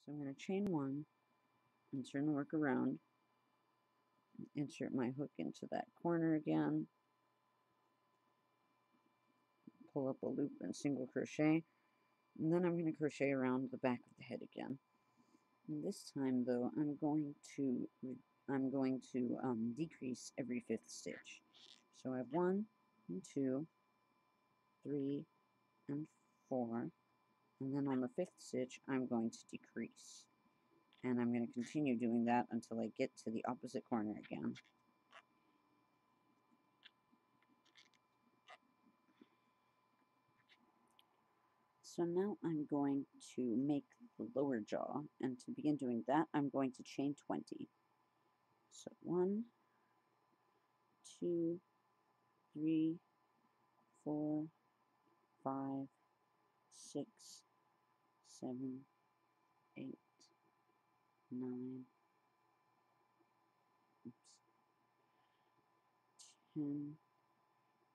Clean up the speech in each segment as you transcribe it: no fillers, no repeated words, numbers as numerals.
So I'm going to chain one and turn the work around, insert my hook into that corner again, pull up a loop and single crochet, and then I'm going to crochet around the back of the head again. And this time though, I'm going to decrease every 5th stitch. So I have 1 and 2, 3 and 4, and then on the 5th stitch I'm going to decrease. And I'm going to continue doing that until I get to the opposite corner again. So now I'm going to make the lower jaw, and to begin doing that I'm going to chain 20. So 1, 2, 3, 4, 5, 6, 7, 8, 9, 10,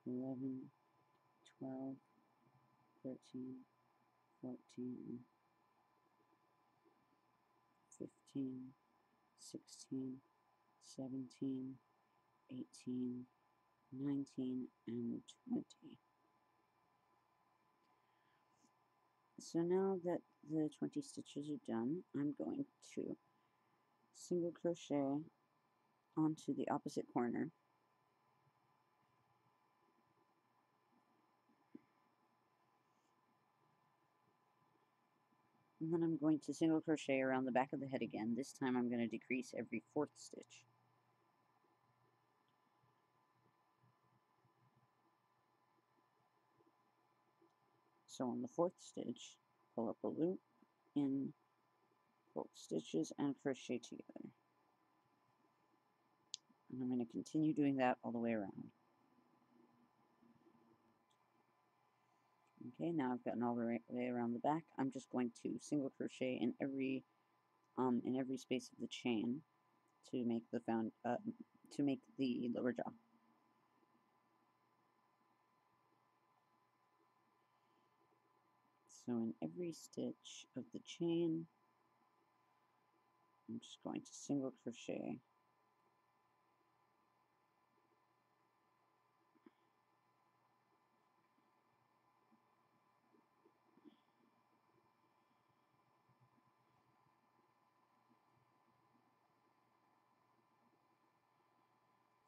11, 12, 13, 14, 15, 16, 17, 18, 19, and 20. So now that the 20 stitches are done, I'm going to single crochet onto the opposite corner, and then I'm going to single crochet around the back of the head again. This time I'm going to decrease every 4th stitch. So on the 4th stitch, pull up a loop in both stitches and crochet together. And I'm going to continue doing that all the way around. Okay, now I've gotten all the way around the back. I'm just going to single crochet in every space of the chain to make the lower jaw. So in every stitch of the chain, I'm just going to single crochet.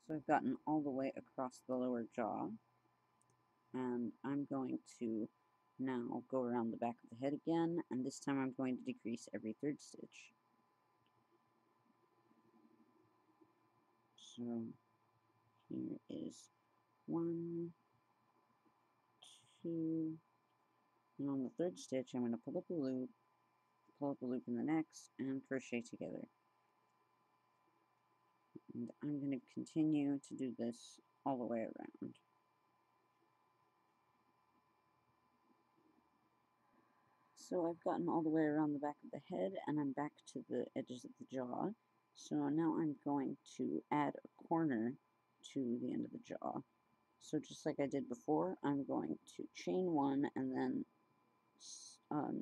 So I've gotten all the way across the lower jaw, and I'm going to now go around the back of the head again, and this time I'm going to decrease every 3rd stitch. So here is 1, 2, and on the 3rd stitch I'm going to pull up a loop in the next, and crochet together. And I'm going to continue to do this all the way around. So I've gotten all the way around the back of the head, and I'm back to the edges of the jaw. So now I'm going to add a corner to the end of the jaw. So just like I did before, I'm going to chain 1 and then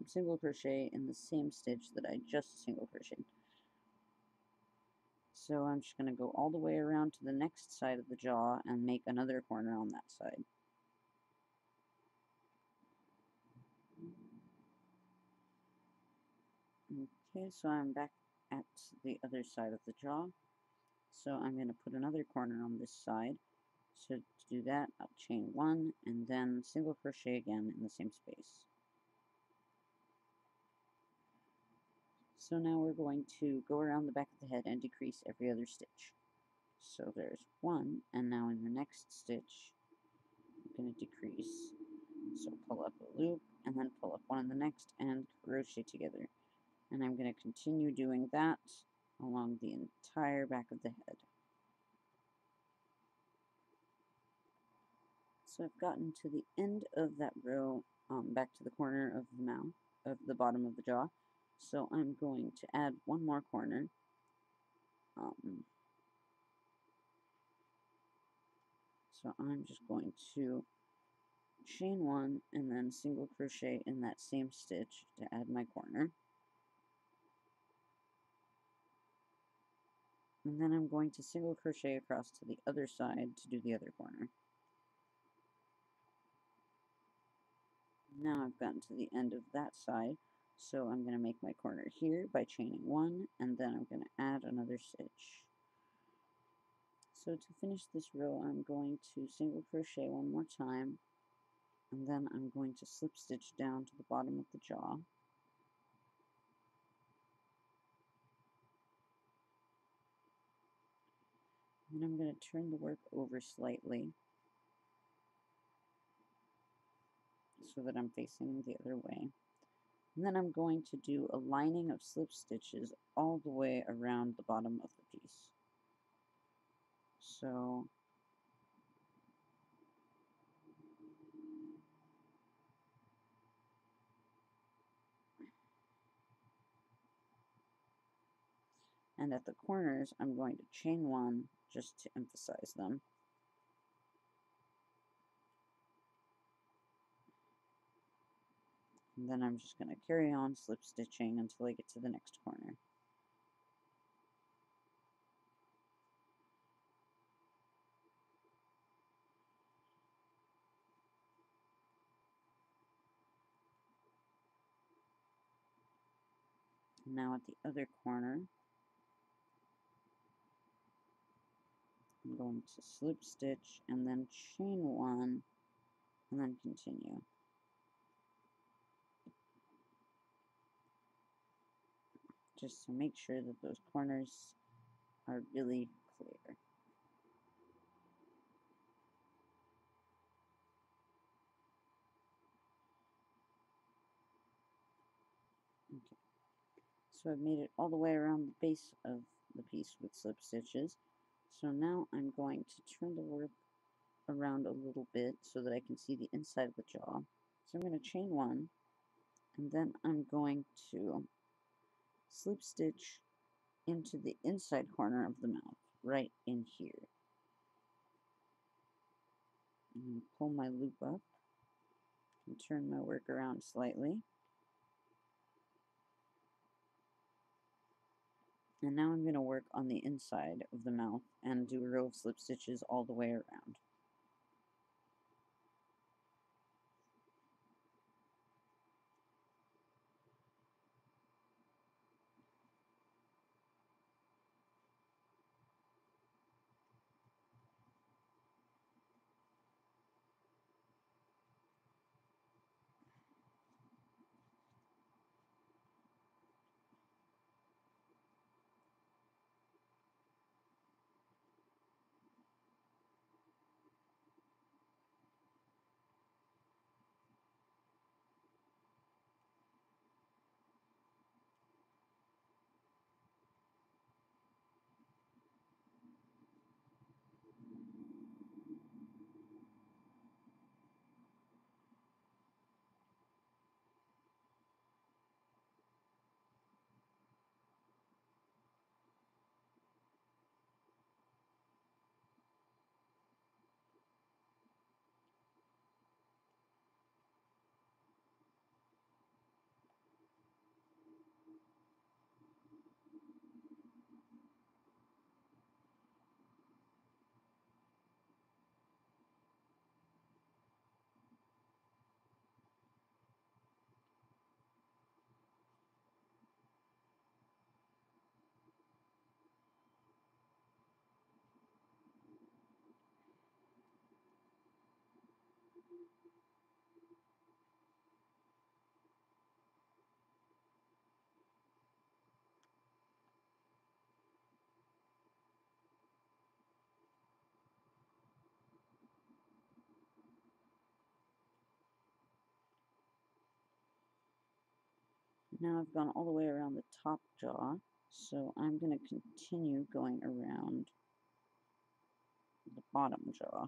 single crochet in the same stitch that I just single crocheted. So I'm just going to go all the way around to the next side of the jaw and make another corner on that side. Okay, so I'm back at the other side of the jaw. So I'm going to put another corner on this side. So to do that, I'll chain 1 and then single crochet again in the same space. So now we're going to go around the back of the head and decrease every other stitch. So there's 1, and now in the next stitch, I'm going to decrease. So pull up a loop, and then pull up 1 in the next, and crochet together. And I'm going to continue doing that along the entire back of the head. So I've gotten to the end of that row, back to the corner of the mouth, of the bottom of the jaw. So I'm going to add one more corner. So I'm just going to chain 1 and then single crochet in that same stitch to add my corner. And then I'm going to single crochet across to the other side to do the other corner. Now I've gotten to the end of that side, so I'm going to make my corner here by chaining one, and then I'm going to add another stitch. So to finish this row, I'm going to single crochet one more time, and then I'm going to slip stitch down to the bottom of the jaw. And I'm going to turn the work over slightly so that I'm facing the other way. And then I'm going to do a lining of slip stitches all the way around the bottom of the piece. So and at the corners, I'm going to chain one just to emphasize them. And then I'm just going to carry on slip stitching until I get to the next corner. Now at the other corner, I'm going to slip stitch and then chain one and then continue. Just to make sure that those corners are really clear. Okay. So I've made it all the way around the base of the piece with slip stitches. So now I'm going to turn the work around a little bit so that I can see the inside of the jaw. So I'm going to chain one, and then I'm going to slip stitch into the inside corner of the mouth, right in here. And pull my loop up and turn my work around slightly. And now I'm going to work on the inside of the mouth and do a row of slip stitches all the way around. Now I've gone all the way around the top jaw, so I'm going to continue going around the bottom jaw.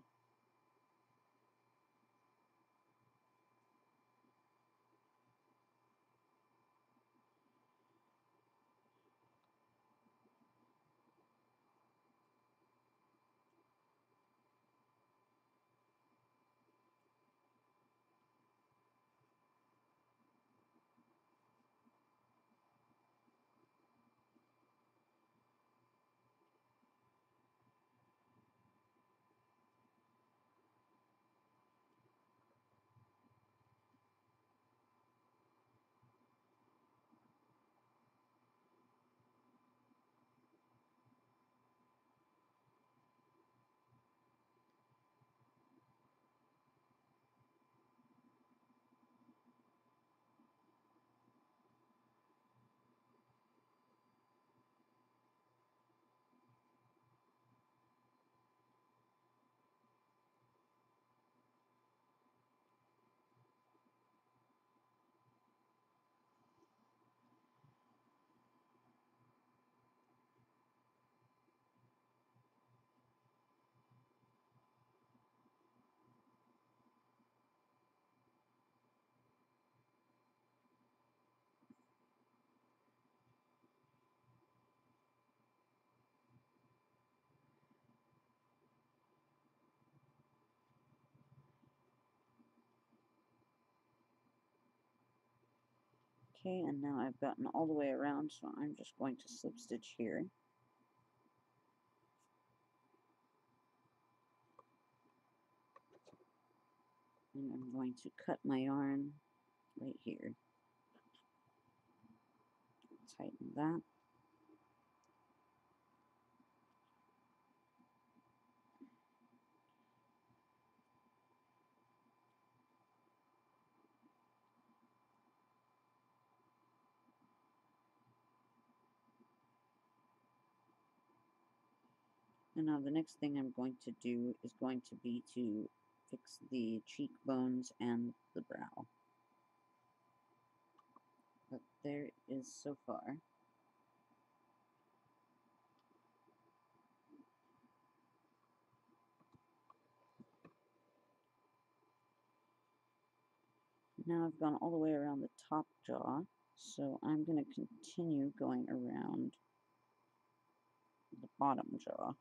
Okay, and now I've gotten all the way around, so I'm just going to slip stitch here. And I'm going to cut my yarn right here. Tighten that. And now the next thing I'm going to do is going to be to fix the cheekbones and the brow. But there is so far. Now I've gone all the way around the top jaw, so I'm going to continue going around the bottom jaw.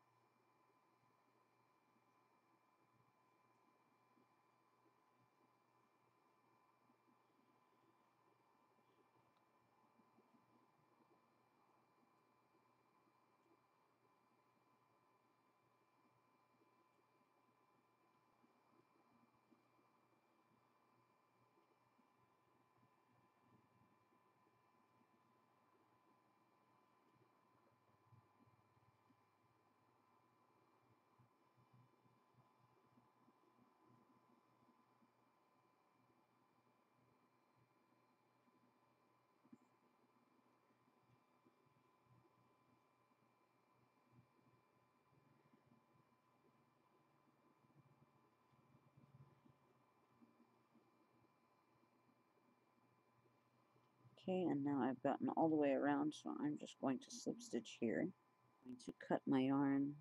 Okay, and now I've gotten all the way around, so I'm just going to slip stitch here. I'm going to cut my yarn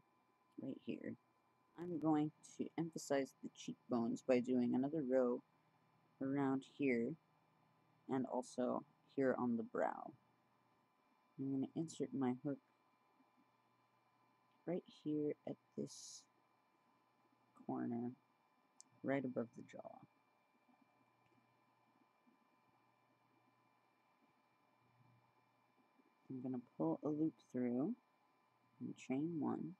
right here. I'm going to emphasize the cheekbones by doing another row around here and also here on the brow. I'm going to insert my hook right here at this corner, right above the jaw. I'm going to pull a loop through and chain one.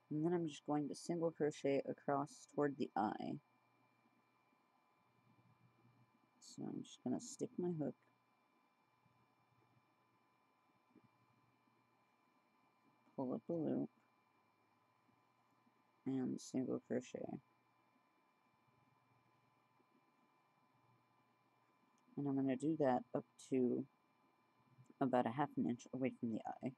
And then I'm just going to single crochet across toward the eye. So I'm just going to stick my hook, pull up a loop, and single crochet. And I'm going to do that up to about a ½ inch away from the eye.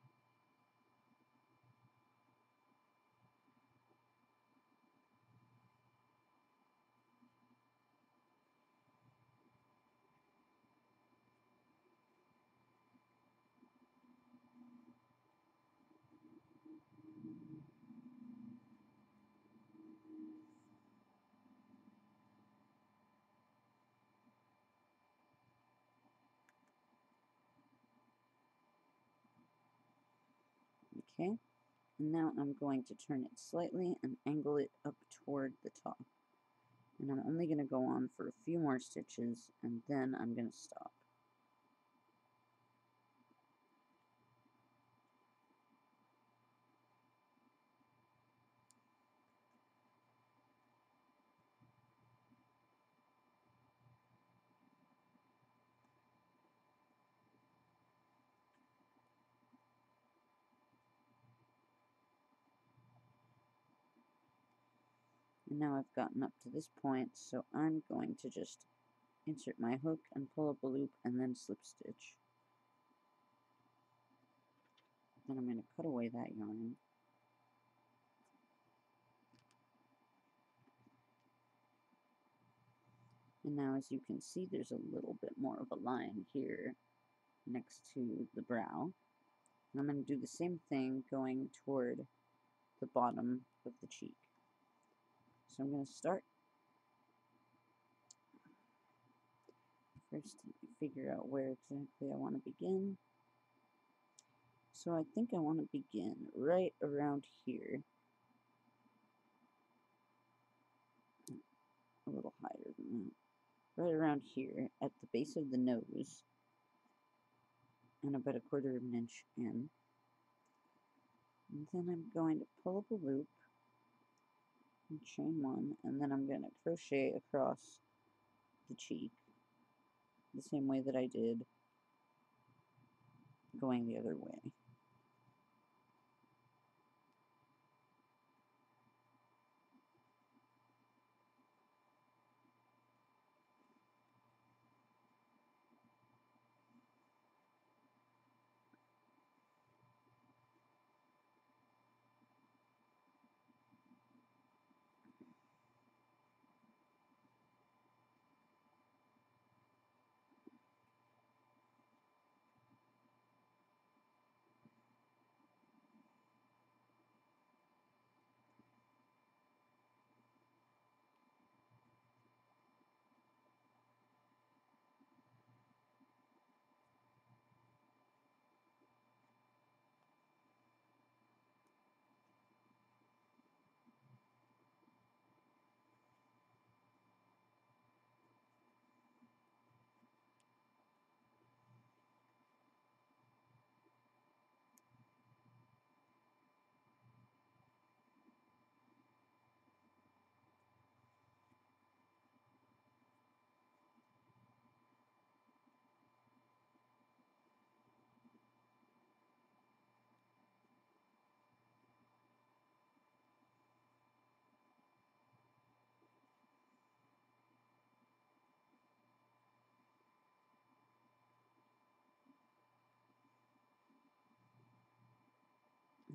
Okay, and now I'm going to turn it slightly and angle it up toward the top. And I'm only going to go on for a few more stitches, and then I'm going to stop. And now I've gotten up to this point, so I'm going to just insert my hook and pull up a loop and then slip stitch. Then I'm going to cut away that yarn. And now as you can see, there's a little bit more of a line here next to the brow. And I'm going to do the same thing going toward the bottom of the cheek. So I'm going to start. First, figure out where exactly I want to begin. So I think I want to begin right around here. a little higher than that. Right around here at the base of the nose, and about 1/4 of an inch in. And then I'm going to pull up a loop and chain one, and then I'm going to crochet across the cheek the same way that I did going the other way.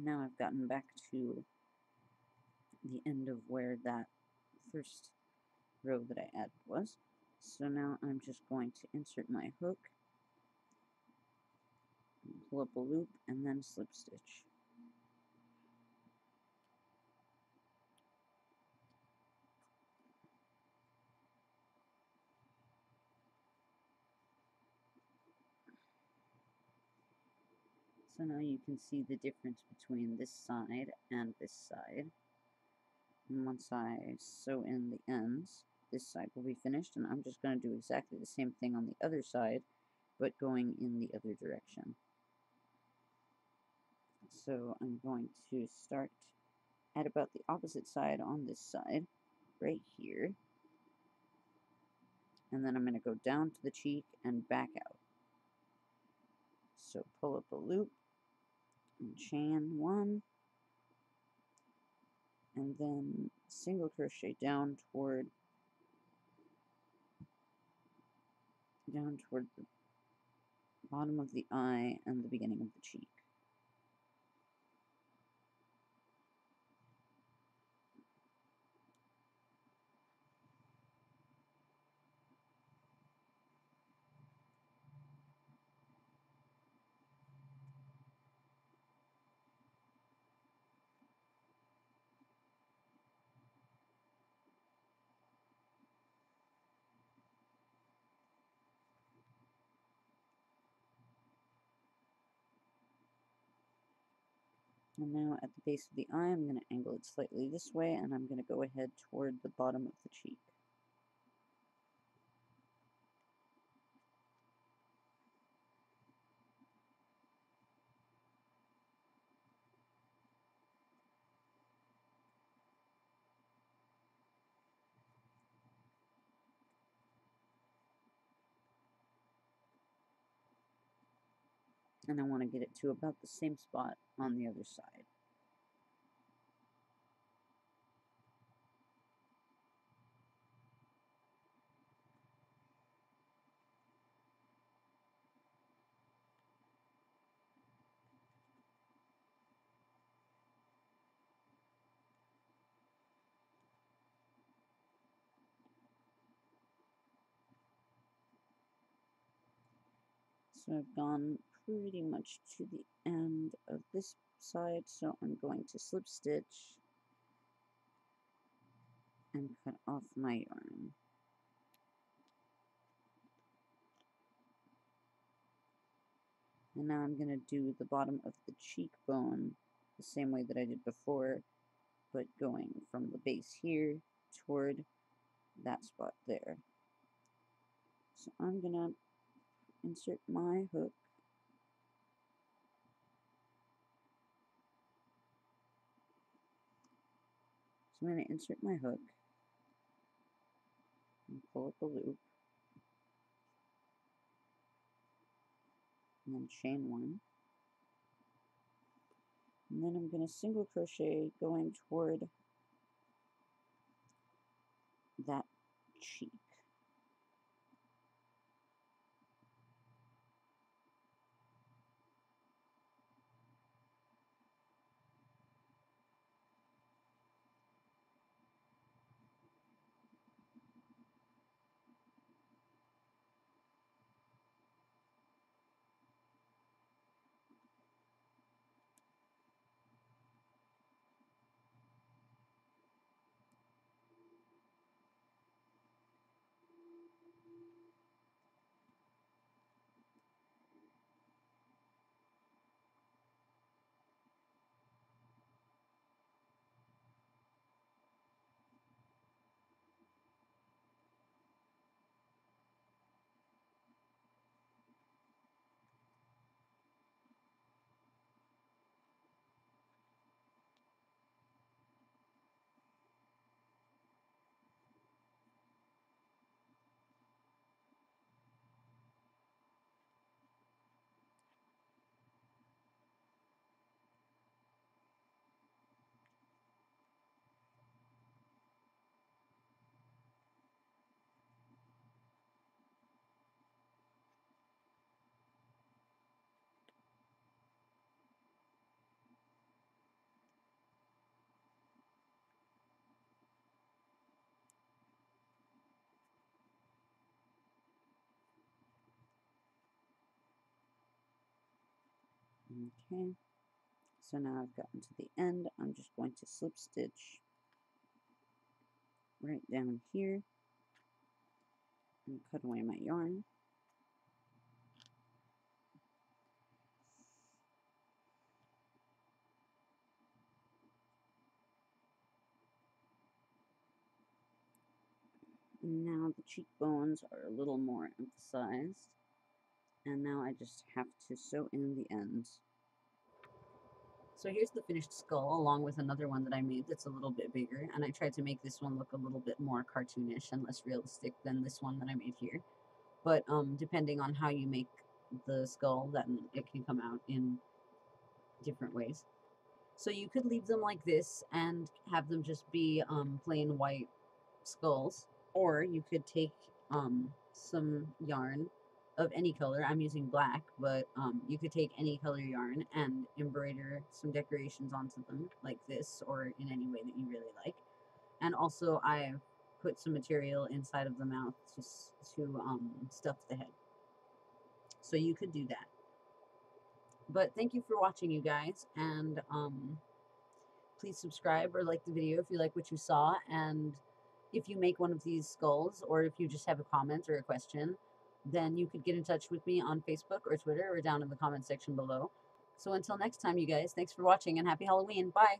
Now I've gotten back to the end of where that first row that I added was. So now I'm just going to insert my hook, pull up a loop, and then slip stitch. So now you can see the difference between this side and this side. And once I sew in the ends, this side will be finished, and I'm just going to do exactly the same thing on the other side, but going in the other direction. So I'm going to start at about the opposite side on this side, right here, and then I'm going to go down to the cheek and back out. So pull up a loop and chain one, and then single crochet down toward the bottom of the eye and the beginning of the cheek. And now at the base of the eye, I'm going to angle it slightly this way, and I'm going to go ahead toward the bottom of the cheek. And I want to get it to about the same spot on the other side. So I've gone pretty much to the end of this side, so I'm going to slip stitch and cut off my yarn. And now I'm going to do the bottom of the cheekbone the same way that I did before, but going from the base here toward that spot there. So I'm gonna insert my hook. So I'm gonna insert my hook and pull up a loop, and then chain one. And then I'm gonna single crochet going toward that cheek. Okay, so now I've gotten to the end. I'm just going to slip stitch right down here and cut away my yarn. And now the cheekbones are a little more emphasized. And now I just have to sew in the ends. So here's the finished skull along with another one that I made that's a little bit bigger, and I tried to make this one look a little bit more cartoonish and less realistic than this one that I made here. But depending on how you make the skull, then it can come out in different ways. So you could leave them like this and have them just be plain white skulls, or you could take some yarn of any color. I'm using black, but you could take any color yarn and embroider some decorations onto them like this, or in any way that you really like. And also I've put some material inside of the mouth to stuff the head. So you could do that. But thank you for watching, you guys, and please subscribe or like the video if you like what you saw. And if you make one of these skulls, or if you just have a comment or a question, then you could get in touch with me on Facebook or Twitter or down in the comment section below. So until next time, you guys, thanks for watching and happy Halloween. Bye.